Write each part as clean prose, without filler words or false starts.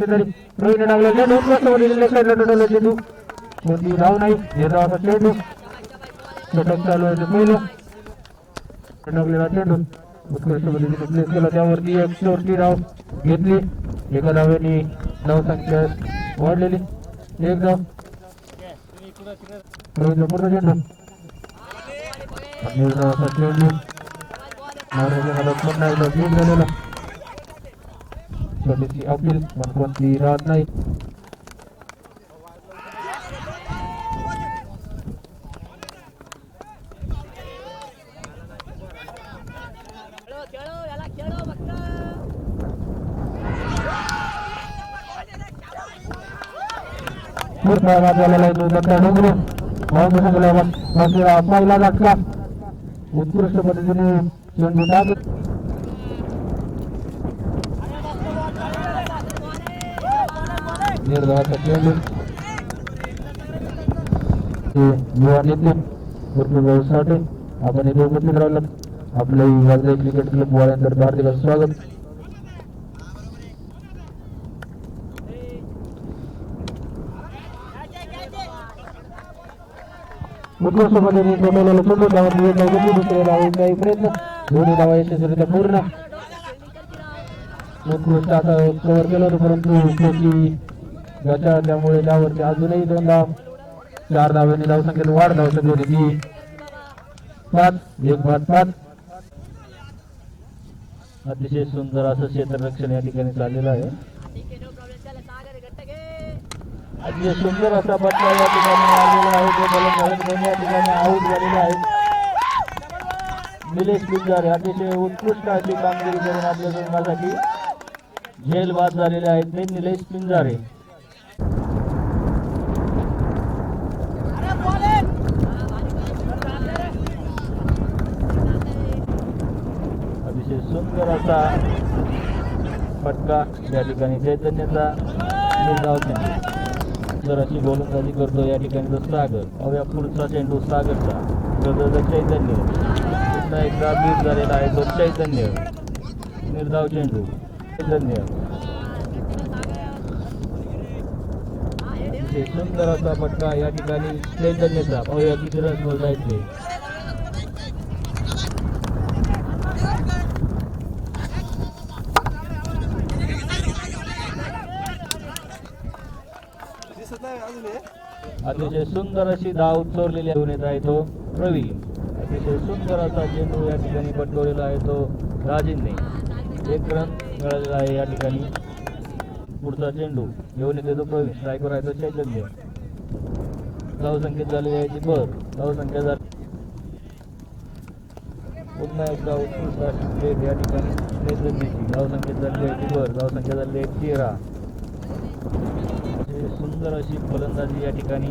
तरी प्रवीण डावला चेंडू उत्कृष्ट साईडला डोडवला चेंडू कोणती धाव नाही निर्धावाचा चेंडू षटक चालू आहे पहिलं षटकलेला चेंडू उत्कृष्ट पद्धतीने प्लेस केला त्यावरती एक चोरटी धाव घेतली एका धावेने धावसंख्या वाढलेली एक धाव प्रवीण पुढचा चेंडू निर्धावाचा चेंडू पुन्हा एकदा लीड झालेला छोटीशी अपील पण कोणती राहत नाही पहिला झटका उत्कृष्ट पद्धतीने चेंडू टाकत निर्धावाचा चेंडू युवा नेते भरपूर साठी आपण इथे उपस्थित राहिलो आपल्या वाजले क्रिकेट क्लब वाल्यांतर हार्दिक स्वागत उत्कृष्ट पद्धतीने डोळ्याला चेंडू त्यावर दुसरे धावायचा प्रयत्न दोन्ही धावा यशस्वीरित्या पूर्ण उत्कृष्ट आता कव्हर केलं होतं परंतु गचा त्यामुळे त्यावरती अजूनही 2 धाव 4 धावांनी धावसंख्येत वाढ धावसंख्या होती ती 5-1-5 अतिशय सुंदर असं क्षेत्ररक्षण या ठिकाणी चाललेलं आहे अतिशय सुंदर असा बटला या ठिकाणी आलेला आहे तो बलंदाज या ठिकाणी आऊट झालेला आहे निलेश पिंजारे अतिशय उत्कृष्ट अशी कामगिरी करून आपल्या संघासाठी झेल बाद झालेले आहेत ते निलेश पिंजारे अतिशय सुंदर असा फटका या ठिकाणी चैतन्याचा निर्धाव चेंडू सुंदर अशी गोलंदाजी करतो या ठिकाणी तो सागर अव्या पुढचा चेंडू सागरचा चैतन्य पुन्हा एकदा बीट झालेला आहे तो चैतन्य निर्धाव चेंडू चैतन्य सुंदर असा फटका या ठिकाणी चैतन्याचा अव्या किती रन बोलायचे अतिशय सुंदर अशी धाव चोरलेली घेऊन येत आहे तो प्रवीण अतिशय सुंदर असा चेंडू या ठिकाणी पटकवलेला आहे तो राजेंद्रने 1 रन मिळालेला आहे या ठिकाणी पुढचा चेंडू घेऊन येतो तो प्रवीण स्ट्रायकर आहे तो चैतन्य धावसंख्येत झालेली आहे ती धावसंख्या झाली पुन्हा एकदा उत्कृष्ट अशी प्लेट या ठिकाणी चैतन्याची धावसंख्येत झालेली आहे ती धावसंख्या झालेली आहे 13 सुंदर अशी फलंदाजी या ठिकाणी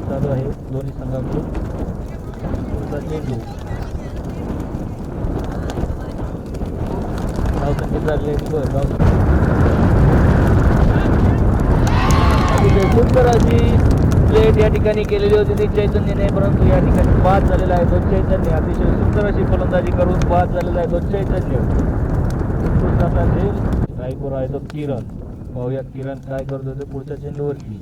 चालू आहे दोन्ही संघाकडून पुढचा चेंडू धावसंख्येत झालेली आहे सुंदर अशी प्लेट या ठिकाणी केलेली होती ती चैतन्यने परंतु या ठिकाणी बाद झालेला आहे तो चैतन्य अतिशय सुंदर अशी फलंदाजी करून बाद झालेला आहे तो चैतन्य उत्कृष्ट असा स्ट्रायकर आहे तो किरण पाहूया किरण काय करतो ते पुढच्या चेंडूवरती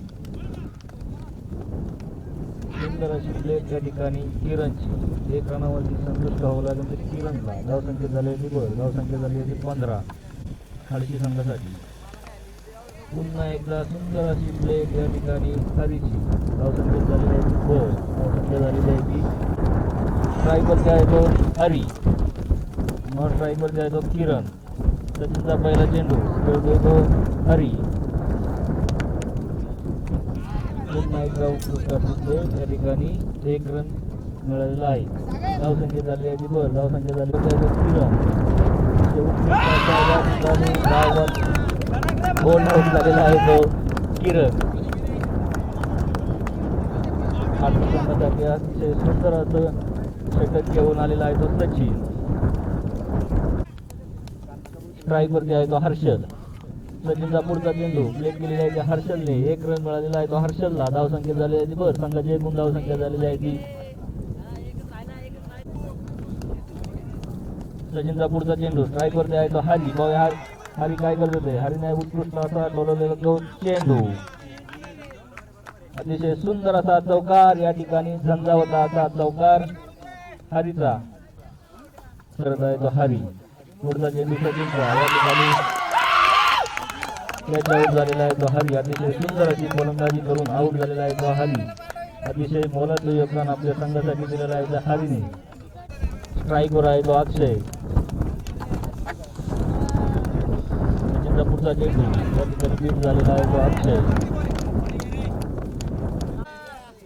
सुंदर अशी प्लेट या ठिकाणी किरणची 1 रनावरती संतुष्ट व्हावं लागेल तर किरणला धावसंख्या झाली होती धावसंख्या झाली होती 15 खालची संघासाठी पुन्हा एकदा सुंदर अशी प्लेट या ठिकाणी खालीची धावसंख्या झालेली आहे ती धावसंख्या झालेली आहे ती स्ट्रायकरचा आहे तो हरी मग स्ट्रायकरचा आहे तो किरण सचिनचा पहिला चेंडू खेळतोय तो हरी पुन्हा एकदा उत्कृष्ट अशी या ठिकाणी 1 रन मिळालेला आहे धावसंख्या झाली आहे ती धावसंख्या झाली आहे गोल आउट झालेला आहे तो किरण संघासाठी अतिशय सुंदर असं षटक घेऊन आलेला आहे तो सचिन स्ट्रायकरचे आहे तो हर्षद सचिनचा पुढचा चेंडू प्लेट केलेला आहे त्या हर्षलने 1 रन मिळालेला आहे तो हर्षलला धावसंख्या झालेली आहे ती संघाची एकूण धावसंख्या झालेली आहे ती सचिनचा पुढचा चेंडू स्ट्रायकरचा आहे तो हाजी हरी काय करत होते? हरीने उत्कृष्ट असा टोलवलेला तो चेंडू, अतिशय सुंदर असा चौकार या ठिकाणी झंझावता असा चौकार हरीचा करत आहे तो हरी. पुढचा चेंडू सचिनचा, या ठिकाणी त्याच्यावर झालेला आहे तो हरी. अतिशय सुंदर अशी फलंदाजी करून आऊट झालेला आहे तो हरी. अतिशय मोलाचं योगदान आपल्या संघासाठी दिलेलं आहे त्या हरीने. स्ट्राईकवर आहे तो अक्षय. सचिनचा पुढचा चेंडू, या ठिकाणी बीट झालेला आहे तो अक्षय.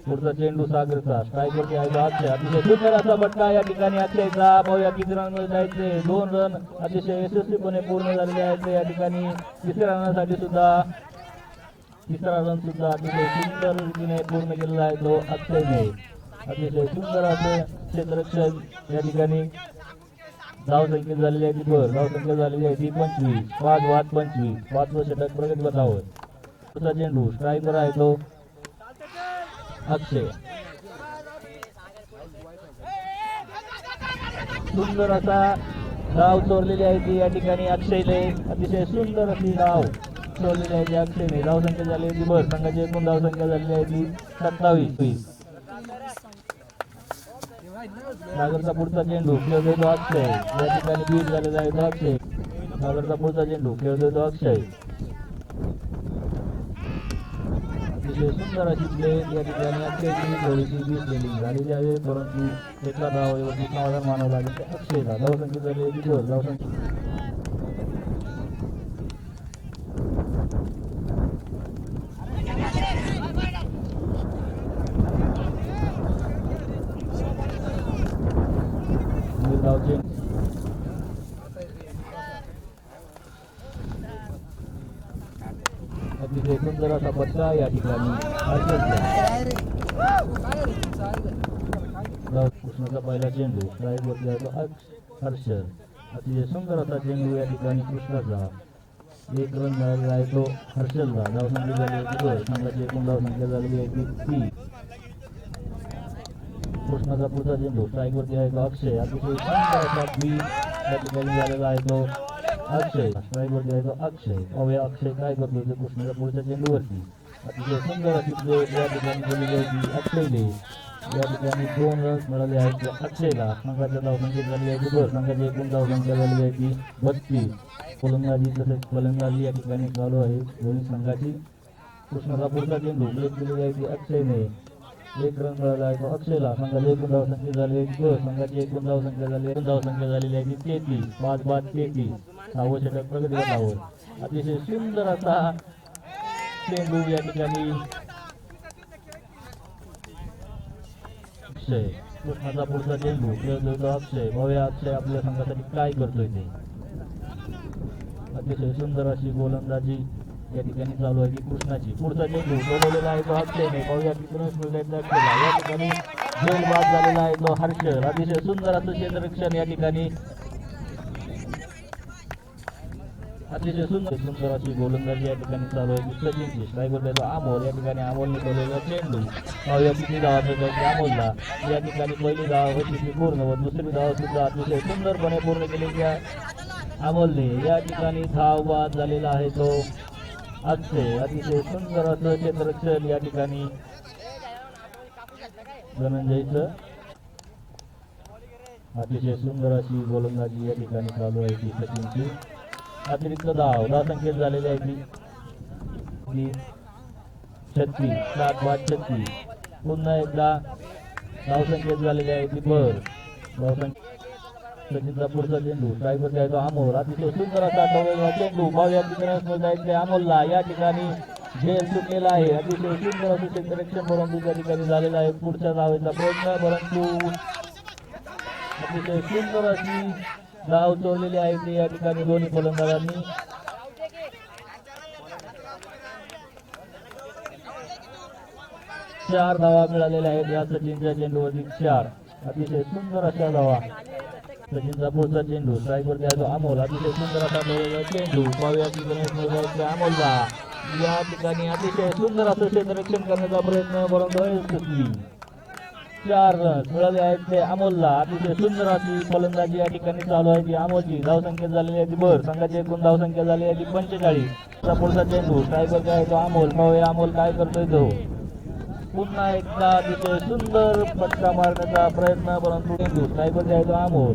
पुढचा चेंडू सागरचा, स्ट्राईकवरती आहे तो अक्षय. अतिशय सुंदर असा फटका या ठिकाणी अक्षयचा. पाहूया किती रनमध्ये जायचे. 2 रन अतिशय यशस्वीपणे पूर्ण झालेले आहेत या ठिकाणी. तिसऱ्या रनासाठी सुद्धा तिसरा रन सुद्धा अतिशय सुंदर रीतीने पूर्ण केलेला आहे तो अक्षयने. अतिशय सुंदर असं क्षेत्ररक्षण या ठिकाणी. धाव संख्या झालेली आहे ती धाव संख्या झालेली आहे ती 25. 5-25. 5व षटक प्रगतीपथावर. पुढचा चेंडू स्ट्राईकवर आहे तो अक्षय. सुंदर असा धाव चोरलेली आहे ती या ठिकाणी अक्षयने. अतिशय सुंदर अशी धाव चोरलेली आहे ती अक्षयने. धाव संख्या झाली आहे ती भर. संघाची एकूण धाव संख्या झालेली आहे ती 27. सागरचा पुढचा चेंडू खेळतोय तो अक्षय. या ठिकाणी बीट झालेला आहे तो अक्षय. सागरचा पुढचा चेंडू खेळतोय तो अक्षय. अतिशय सुंदर अशी प्ले या ठिकाणी अक्षयची थोडीशी दिसलेली झालेली आहे, परंतु एका धावावरती समाधान मानावं लागेल ते अक्षयला. धाव संख्या झाली आहे ती भर. धाव संख्या धावचे अतिशय सुंदर असा फटका या ठिकाणी कृष्णाचा पहिला चेंडू स्ट्राईकवरती आहे तो हर्षद. अतिशय सुंदर असा चेंडू या ठिकाणी कृष्णाचा. 1 रन मिळालेला आहे तो हर्षदला. धाव संख्या झाली आहे संघाची एकूण धाव संख्या झालेली आहे ती 3. कृष्णाचा पुढचा चेंडू स्ट्राईकवरती आहे तो अक्षय. अतिशय सुंदर असा बी या ठिकाणी झालेला आहे तो अक्षय. स्ट्राईकवरती आहे तो अक्षय. पाहूया अक्षय काय करतो ते कृष्णाच्या पुढच्या चेंडूवरती. अतिशय सुंदर अशी प्ले या ठिकाणी केलेली आहे अक्षयने. या ठिकाणी 2 रन मिळाले आहेत अक्षयला. संघाच्या धावसंख्या झाली आहे ती भर. संघाची एकूण धावसंख्या झालेली आहे ती 32. फलंदाजी तसेच फलंदाजी या ठिकाणी चालू आहे दोन्ही संघाची. कृष्णाचा पुढचा चेंडू ब्रेक केलेली आहे ती अक्षयने. 1 रन मिळाला आहे तो अक्षयला. संघाची एकूण धावसंख्या झाली आहे संघाची एकूण धावसंख्या झालेली आहे ती 33. 5-33. 6वं षटक प्रगतीपथावर. अतिशय सुंदर असा चेंडू या ठिकाणी अक्षय. कृष्णाचा पुढचा चेंडू खेळतोय तो अक्षय. पाहूया अक्षय आपल्या संघासाठी काय करतोय ते. अतिशय सुंदर अशी गोलंदाजी या ठिकाणी चालू आहे ती कृष्णाची. पुढचा चेंडू बोलवलेला आहे तो अक्षयने. पाहूया किती रन्स मिळतात अक्षयला. या ठिकाणी झेल बाद झालेला आहे तो हर्षद. अतिशय सुंदर असं क्षेत्ररक्षण या ठिकाणी. अतिशय सुंदर अशी गोलंदाजी या ठिकाणी चालू आहे ती सचिनची. स्ट्राईकवर तो अमोल. या ठिकाणी अमोलने ठेवलेला चेंडू. पाहूया किती धावा मिळतात अमोलला. या ठिकाणी पहिली धाव होती ती पूर्ण व दुसरी धाव सुद्धा अतिशय सुंदरपणे पूर्ण केलेली अमोलने. या ठिकाणी धाव बाद झालेला आहे तो अक्षय. अतिशय सुंदर असं क्षेत्ररक्षण या ठिकाणी धनंजयचं. अतिशय सुंदर अशी गोलंदाजी या ठिकाणी चालू आहे ती सचिनची. अतिरिक्त धाव संख्येत झालेली आहे ती 36. 7-36. पुन्हा एकदा धाव संख्येत झालेली आहे ती भर. धाव संख्या सचिनचा पुढचा चेंडू स्ट्राईकवर आहे तो अमोल. अतिशय सुंदर असा टोललेला चेंडू. पाहूया किती रन्स मिळतात अमोलला. या ठिकाणी झेल सुटलेला आहे. अतिशय सुंदर असं क्षेत्ररक्षण परंतु त्या ठिकाणी झालेला आहे. पुढच्या धावेचा प्रयत्न परंतु अतिशय सुंदर अशी धाव चोरलेली आहे ती या ठिकाणी दोन्ही फलंदाजांनी. 4 धावा मिळालेल्या आहेत या सचिनच्या चेंडूवरती 4. अतिशय सुंदर अशा धावा. सचिनचा पुढचा चेंडू स्ट्राईकवरती आहे तो अमोल. अतिशय सुंदर असा चेंडू. पाहूया की अमोलला या ठिकाणी अतिशय सुंदर असं क्षेत्ररक्षण करण्याचा प्रयत्न परंतु 4 रन मिळाले आहेत ते अमोलला. अतिशय सुंदर अशी फलंदाजी या ठिकाणी चालू आहे ती अमोलची. धावसंख्या झालेली आहे ती भर. संघाची एकूण धावसंख्या झाली आहे ती 45. पुढचा चेंडू स्ट्रायकर काय तो अमोल. पाहूया अमोल काय करतोय तो. पुन्हा एकदा अतिशय सुंदर फटका मारण्याचा प्रयत्न, परंतु चेंडू स्ट्रायकर आहे तो अमोल.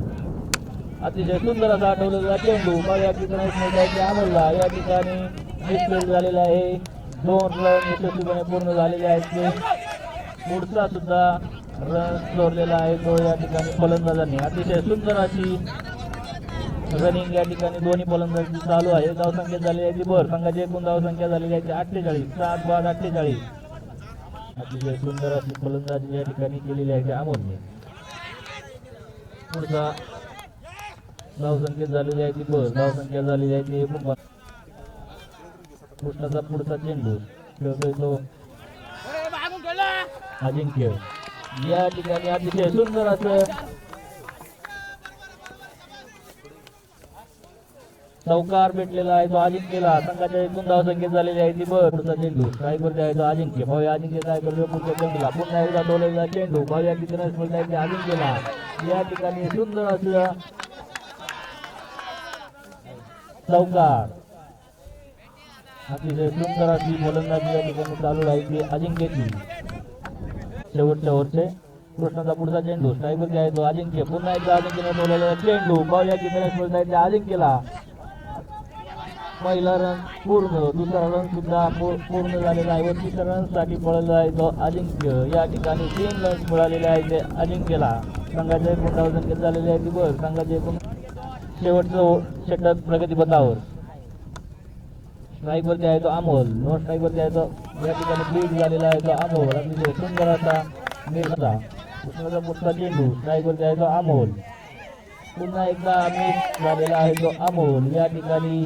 अतिशय सुंदर असा आठवलेला चेंडू पाहूया की अमोलला या ठिकाणी मिसफील्ड झालेला आहे. 2 रन यशस्वीपणे पूर्ण झालेले आहेत ते. पुढचा सुद्धा रन चोरलेला आहे तो या ठिकाणी फलंदाजांनी. अतिशय सुंदर अशी रनिंग या ठिकाणी दोन्ही फलंदाजी चालू आहे. धावसंख्या झाली आहे ती भर. संघाची एकूण धावसंख्या झालेली आहे 48. 7 बाद 48. अतिशय सुंदर अशी फलंदाजी या ठिकाणी केलेली आहे अमोलने. पुढचा धावसंख्या झालेली आहे ती भर. धावसंख्या झालेली आहे ती एकूण. कृष्णाचा पुढचा चेंडू खेळतोय तो अजिंक्य. या ठिकाणी अतिशय सुंदर असं चौकार भेटलेला आहे तो अजिंक्यला. संघाच्या एकूण धावसंख्या झालेली आहे ती भर. पुढचा चेंडू स्ट्रायकर आहे तो अजिंक्य. भाऊया अजिंक्य काय करतो पुढच्या चेंडूला. पुन्हा एकदा डोलेला चेंडू भाऊया किती रन मिळत आहे अजिंक्यला. या ठिकाणी सुंदर असं चौकार. अतिशय सुंदर अशी फलंदाजी या ठिकाणी चालू राहिली अजिंक्यची. शेवटच्या ओव्हरचे कृष्णाचा पुढचा चेंडू स्ट्रायकर आहे तो अजिंक्य. पुन्हा एकदा अजिंक्यने बोलवलेला चेंडू पाहूया किती रन मिळत आहे अजिंक्यला. पहिला रन पूर्ण. दुसरा रन सुद्धा पूर्ण झालेला आहे व तिसऱ्या रन साठी पळालेला आहे तो अजिंक्य. या ठिकाणी 3 रन मिळालेले आहेत ते अजिंक्यला. संघाच्या एकूण धावसंख्या झालेली आहे ती वर. संघाचे एकूण शेवटचं षटक प्रगतीपथावर. स्ट्रायकर आहे तो अमोल. नो स्ट्रायकर आहे तो या ठिकाणी बीट झालेला आहे तो अमोल. अतिशय सुंदर असा निर्णय. कृष्णाचा पुढचा चेंडू स्ट्रायकर आहे तो अमोल. पुन्हा एकदा मिस झालेला आहे तो अमोल. या ठिकाणी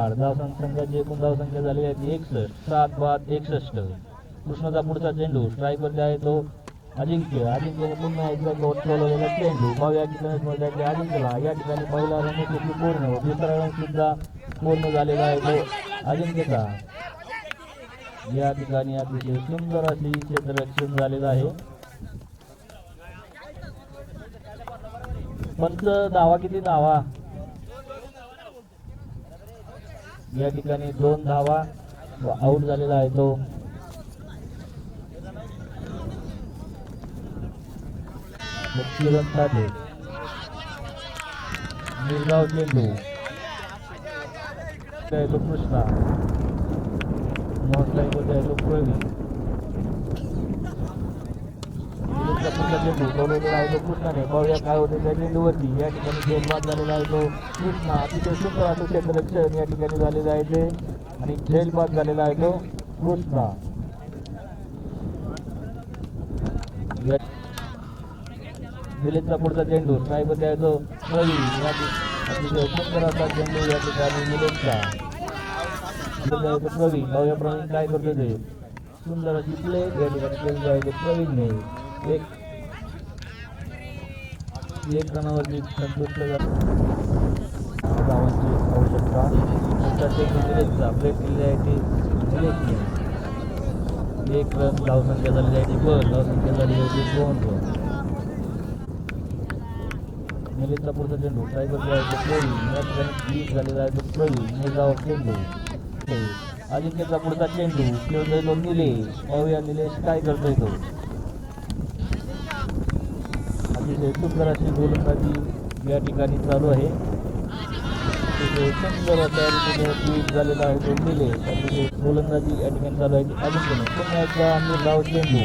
संघाची एकूण धावसंख्या झालेली आहे 61. 7 बाद 61. कृष्णाचा पुढचा चेंडू स्ट्रायकर आहे तो अजिंक्य. अजिंक्यने पुन्हा एकदा ठेवलेला चेंडू पाहूया किती अजिंक्यला. या ठिकाणी पहिला रन पूर्ण. दुसरा रन सुद्धा पूर्ण झालेला आहे तो अजिंक्यचा. या ठिकाणी अतिशय सुंदर अशी क्षेत्ररक्षण झालेलं आहे. पंच धावा किती धावा. या ठिकाणी 2 धावा आउट झालेला आहे तो. निर्गाव चेंडू तो कृष्णा. तो प्रवीण. चेंडू आहे तो कृष्णाने. पाहूया काय होते त्या चेंडूवरती. या ठिकाणी झेलबाद झालेला आहे तो कृष्णा. अतिशय सुंदर असं क्षेत्ररक्षण या ठिकाणी झालेलं आहे ते. आणि झेलबाद झालेला आहे तो कृष्णा. दिलीपचा पुढचा चेंडू स्ट्रायकर आहे तो प्रवीण. अतिशय सुंदर असा चेंडू या ठिकाणी दिलीपचा. प्रवीण. भाऊया प्रवीण काय करतो ते. सुंदर अशी प्ले या ठिकाणी केली आहे प्रवीणने. एक रनावरती संतुष्ट धावांची आवश्यकता. दिलेशचा प्लेट केलेली आहे ती दिलेशने. 1 रन धावसंख्या झालेली आहे ती बस. धावसंख्या झालेली आहे ती 2 रन. निलेशचा पुढचा चेंडू स्ट्रायकर आहे तो प्रवीण. या ठिकाणी 20 झालेला आहे तो प्रवीण. निर्गाव चेंडू. अजिंक्यचा पुढचा चेंडू खेळतोय तो निलेश. पाहूया निलेश काय करतोय तो. अतिशय सुंदर अशी गोलंदाजी या ठिकाणी चालू आहे. अतिशय सुंदर अशा रीतीने ट्विट झालेला आहे तो निलेश. अतिशय गोलंदाजी या ठिकाणी चालू आहे अजिंक्यने. पुन्हा एकदा निर्धाव चेंडू.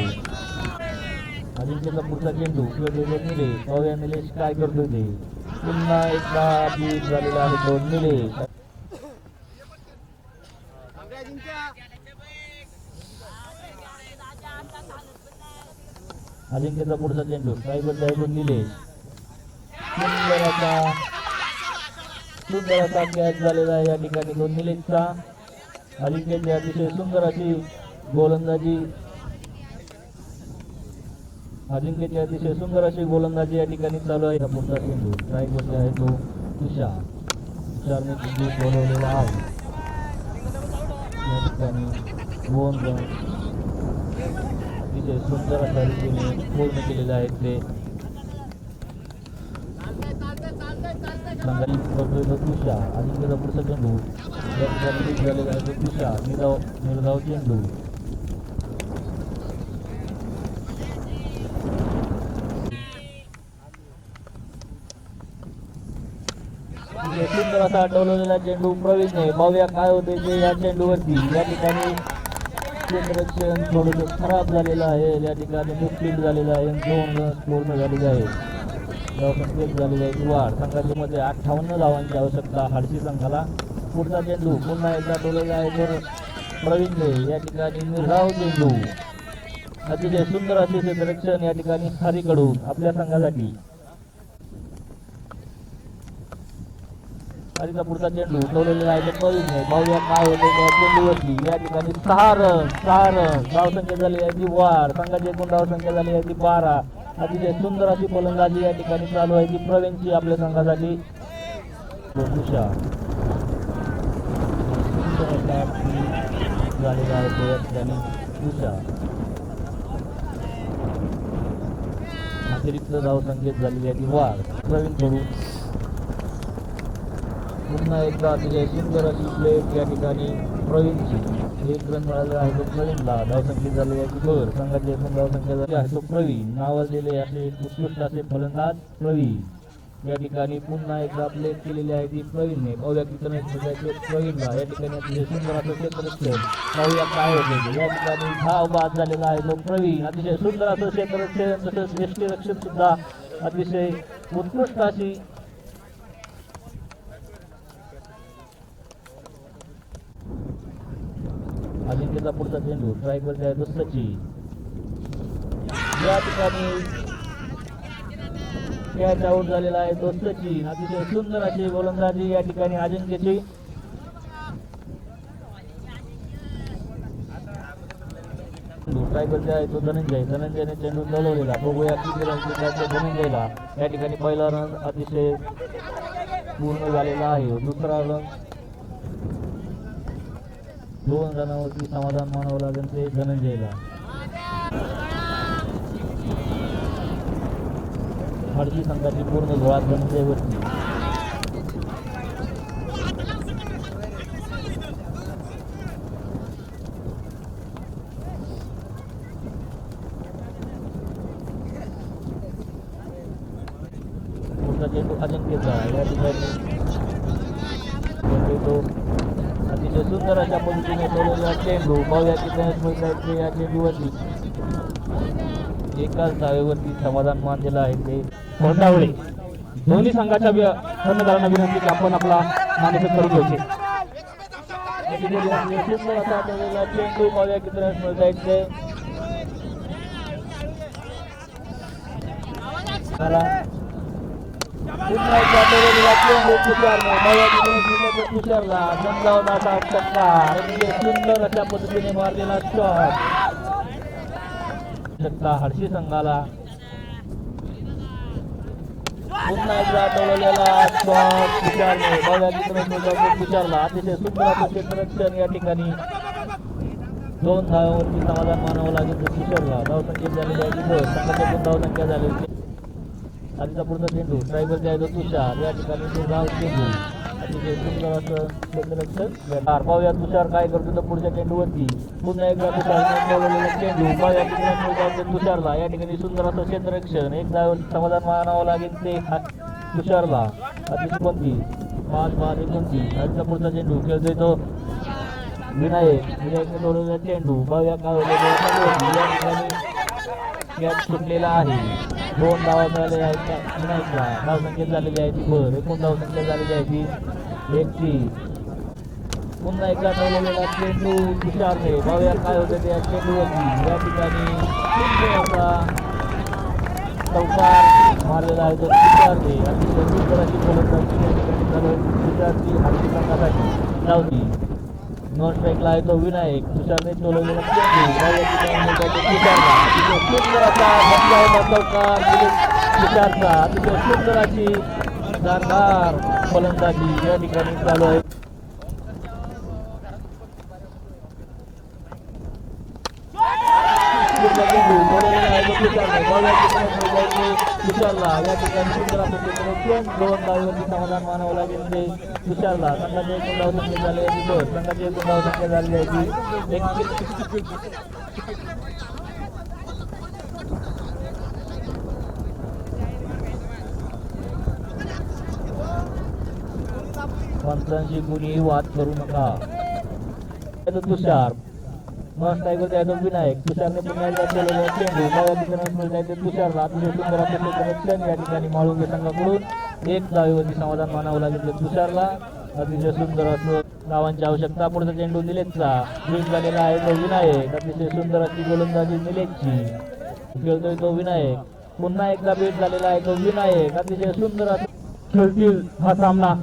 अजिंक्यचा पुढचा चेंडू खेळतोय तो निलेश. पाहूया निलेश काय करतोय ते. पुन्हा एकदा ट्विट झालेला आहे तो निलेश. अजिंक्यचा पुढचा चेंडू स्ट्रायकर आहे तो निलेश. सुंदर असा कॅच झालेला आहे या ठिकाणी तो निलेशचा. अजिंक्यची अतिशय सुंदर अशी गोलंदाजी. अजिंक्यची अतिशय सुंदर अशी गोलंदाजी या ठिकाणी चालू आहे. पुढचा चेंडू स्ट्रायकर आहे तो तुषार. तुषारने बोलवलेला आहे या ठिकाणी 2 रन अतिशय सुंदर अशा रीतीने पूर्ण केलेले आहेत ते. संघाची करतोय तो तुषा अजिंक्यचा पुढचा चेंडू या ठिकाणी लीड झालेला आहे तो तुषा निर्धाव चेंडू सुंदर असा अडवलेला चेंडू प्रवीणने पाहूया काय होते ते या चेंडूवरती. या ठिकाणी क्षेत्ररक्षण थोडंसं खराब झालेलं आहे. या ठिकाणी मिसफील्ड झालेलं आहे. 2 रन पूर्ण झालेले आहेत. धावसंख्येत झालेली आहे वाढ. संघाच्या मध्ये 58 धावांची आवश्यकता हडशी संघाला. पुढचा चेंडू पुन्हा एकदा टोललेला आहे तर प्रवीणने. या ठिकाणी निर्धाव चेंडू अतिशय सुंदर असे क्षेत्ररक्षण या ठिकाणी हरीकडून आपल्या संघासाठी. हरीचा पुढचा चेंडू टोललेला आहे तर प्रवीणने. पाहूया काय होते त्या चेंडूवरती. या ठिकाणी 6 रन धावसंख्या झाली आहे ती वाढ. संघाची एकूण धावसंख्या झाली आहे ती 12. अतिशय सुंदर अशी फलंदाजी या ठिकाणी चालू आहे ती प्रवीणची आपल्या संघासाठी. तुषा झालेला आहे तो या ठिकाणी तुषा. अतिरिक्त धावसंख्येत झालेली आहे ती वाढ प्रवीण कडून. पुन्हा एकदा अतिशय सुंदर अशी प्लेट या ठिकाणी प्रवीणची. 1 रन मिळालेला आहे तो प्रवीणला. धावसंख्येत झालेली आहे ती भर. संघाची एकूण धावसंख्या झाली आहे तो प्रवीण. नावाजलेले असे उत्कृष्ट असे फलंदाज प्रवीण. या ठिकाणी पुन्हा एकदा प्लेट केलेली आहे ती प्रवीणने. पाहूया किती प्रवीणला. या ठिकाणी अतिशय सुंदर असं क्षेत्ररक्षण. पाहूया काय होते. या ठिकाणी धाव बाद झालेला आहे तो प्रवीण. अतिशय सुंदर असं क्षेत्ररक्षण तसंच यष्टीरक्षण सुद्धा अतिशय उत्कृष्ट अशी. अजिंक्यचा पुढचा चेंडू स्ट्राईकवरती आहे तो सचिन. या ठिकाणी कॅच आउट झालेला आहे तो सचिन. अतिशय सुंदर अशी गोलंदाजी या ठिकाणी अजिंक्यची. स्ट्राईकवरती आहे तो धनंजयने चेंडू चालवलेला. बघूया किती रन धनंजयला. या ठिकाणी पहिला रन अतिशय पूर्ण झालेला आहे. दुसरा रन 2 रनावरती समाधान मानावं लागेल ते धनंजयला. हडशी संघाची पूर्ण धुळा धनंजयवरती. पुढचा चेंडू अजिंक्यचा. या ठिकाणी तो अतिशय सुंदर अशा पद्धतीने ठेवलेला चेंडू. पाहूया किती या चेंडूवरती. एकाच धावेवरती समाधान मानलेलं आहे ते कोंडावळे. दोन्ही संघाच्या कर्णधारांना विनंती की आपण आपला नाणेफेक करून घ्यायचे. सुंदर असा ठेवलेला चेंडू. पाहूया किती रन मिळत ते. पुन्हा एकदा ठेवलेला चेंडू तुषारला. समजावण्याचा षटकार. सुंदर अशा पद्धतीने मारलेला शॉट हडशी संघाला. पुन्हा एकदा ठेवलेला शॉट तुषारने. तुषारला अतिशय सुंदर असं क्षेत्ररक्षण या ठिकाणी. 2 धावांवरती समाधान मानावं लागेल तर तुषारला. धावसंख्येत झालेली आहे संघाच्या धावसंख्या झालेली. आधीचा पुढचा चेंडू ड्रायव्हर आहे तो तुषार. या ठिकाणी धाव चेंडू अतिशय सुंदर असं क्षेत्ररक्षण. पाहूया तुषार काय करतो तर पुढच्या चेंडूवरती. पुन्हा एकदा तुषार चेंडू. पाहूया तुषारला. या ठिकाणी सुंदर असं क्षेत्ररक्षण. 1 धाव समाधान मानावं लागेल ते तुषारला. अतिशय 5-29. आधीचा पुढचा चेंडू खेळतोय तो विनायकने ठेवलेला चेंडू. पाहूया काय होतं. कॅच सुटलेला आहे. 2 धावा मिळालेल्या आहेत विनायकला. धावसंख्येत झालेली आहे ती भर. एकूण धावसंख्या झालेली आहे ती 31. पुन्हा एकदा ठेवलेला चेंडू तुषारने. पाहूया काय होतं त्या चेंडूवरती. या ठिकाणी असा चौकार मारलेला आहे तो तुषारने. अतिशय सुंदर अशी फलंदाजी या ठिकाणी चालू तुषारची हडशी संघासाठी लावली. नॉन स्ट्राईकला आहे तो विनायक. तुषारने टोलवलेला चेंडू. तुषारचा अतिशय सुंदर अशी शानदार फलंदाजी या ठिकाणी चालू आहे. तुषारला या ठिकाणी सुंदर अपेक्षेकडे 2 धावेवरती समाधान मानावं लागेल ते तुषारला. संघाचे एकूण धावसंख्या झाले आहे 2. संघाची एकूण धावसंख्या झाली आहे 1. पंचांशी कुणीही वाद करू नका. तुषार मस्त आहे त्याचा विनायक. तुषारने पुन्हा एकदा केलेला चेंडू तुषारला अतिशय सुंदर अपेक्षेकडे या ठिकाणी माळुंगे संघाकडून 1 धावेवरती समाधान मानावं लागेल तुषारला. अतिशय सुंदर असं धावांची आवश्यकता. पुढचा चेंडू निलेशचा बीट झालेला आहे तो विनायक. अतिशय सुंदर अशी गोलंदाजी निलेशची. खेळतोय तो विनायक. पुन्हा एकदा बीट झालेला आहे तो विनायक. अतिशय सुंदर असं खेळतील हा सामना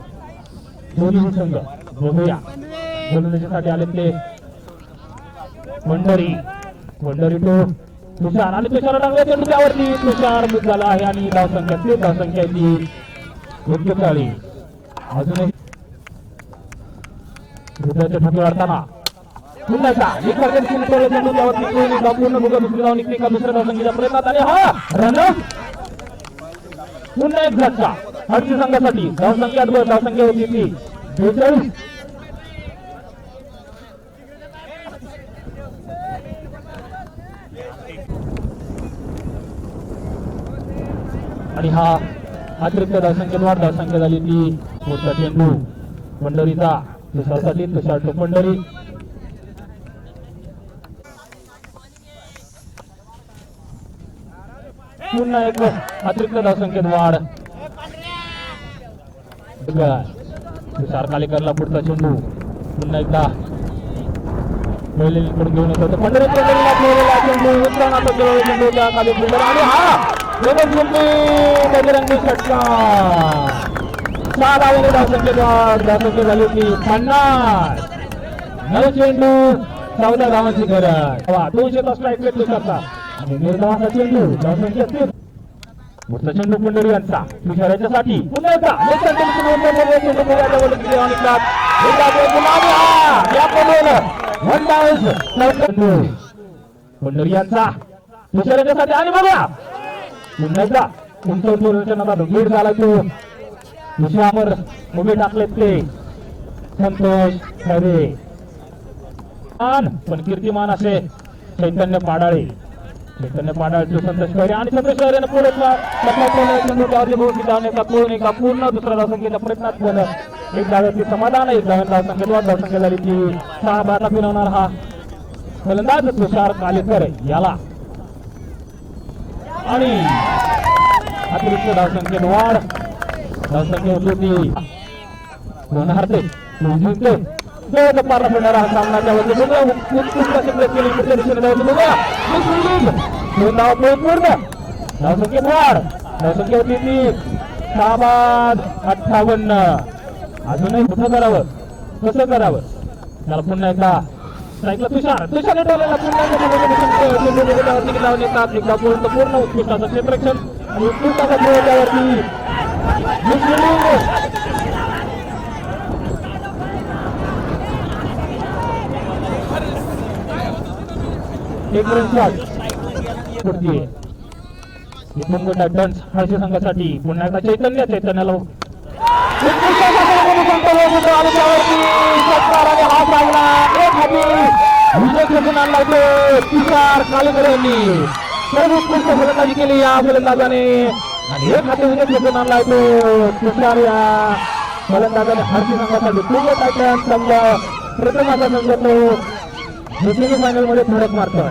दोन्ही संघ. बघूया गोलंदाजीसाठी आले ते भंडारी तो तुषार आणि तुषार टाकले चेंडू त्यावरती. तुषार मिस झाला आहे आणि धावसंख्या ती 41. अजूनही हृदयाचे ठोके वाढताना पुन्हा एकदा चेंडू त्यावरती पूर्ण भूगा दुसरी धाव निघते का दुसऱ्या धावसंख्येच्या प्रयत्नात आणि हा रन पुन्हा एक झटका हरची संघासाठी. धावसंख्या होती ती 42. आणि हा अतिरिक्त धावसंख्येत वाढ धावसंख्या झाली ती मोठा चेंडू पंढरीचा तुषारसाठी. तुषार तो पंढरी पुन्हा एक अतिरिक्त धावसंख्येत वाढ. तुषार कालेकरला पुढचा चेंडू पुन्हा एकदा कडून घेऊन येतो पंढरी चेंडू आणि हा बजरंगी षटका. 6 धावेने धावसंख्या झाली होती 50. 9 चेंडू 14 धावांची गरज. 200 स्ट्राईक रेट तुषारचा आणि निर्धावाचा चेंडू धावसंख्या 3. पुढचा चेंडू पंढरी यांचा तुषाराच्यासाठी पुन्हा एकदा पंढरी यांचा तुषाराच्यासाठी आणि बघा पुन्हा एकदा भीड झाला तो तुषार उभे टाकलेत ते संतोष खरे. पण कीर्तिमान असे चैतन्य पाडाळे संतोष खरे आणि संतोष खरेने पुढे पूर्ण दुसऱ्या धावसंख्येच्या प्रयत्नात केलं. 1 धाव्याची समाधान. 1 धावसंख्या झाली ती 6 बारा फिरवणार हा फलंदाज तुषार कालेकर याला. आणि अतिरिक्त धावसंख्येत वाढ. धावसंख्या होती होणारते पारला पडणारा हा सामनाच्या वरती पूर्ण धावसंख्येत वाढ. धावसंख्या होती ती 6/58. अजूनही कसं करावं त्याला पुन्हा एकदा तुषारने ठेवलेला पूर्ण उत्कृष्टाचं क्षेत्ररक्षण आणि उत्कृष्टाचा खेळ त्यावरती एक रन शॉट टायटन्स हर्षी संघासाठी पुन्हा एकदा चैतन्याला तुषार कालेकर यांनी सर्वोत्कृष्ट फलंदाजी केली या फलंदाजाने आणि एक हाती विकेट घेऊन आणला तो तुषार या फलंदाजाने हर्षी संघासाठी पूर्ण टायटन्स संघ प्रथमाचा संघ तो सेमी फायनल मध्ये धडक मारतोय.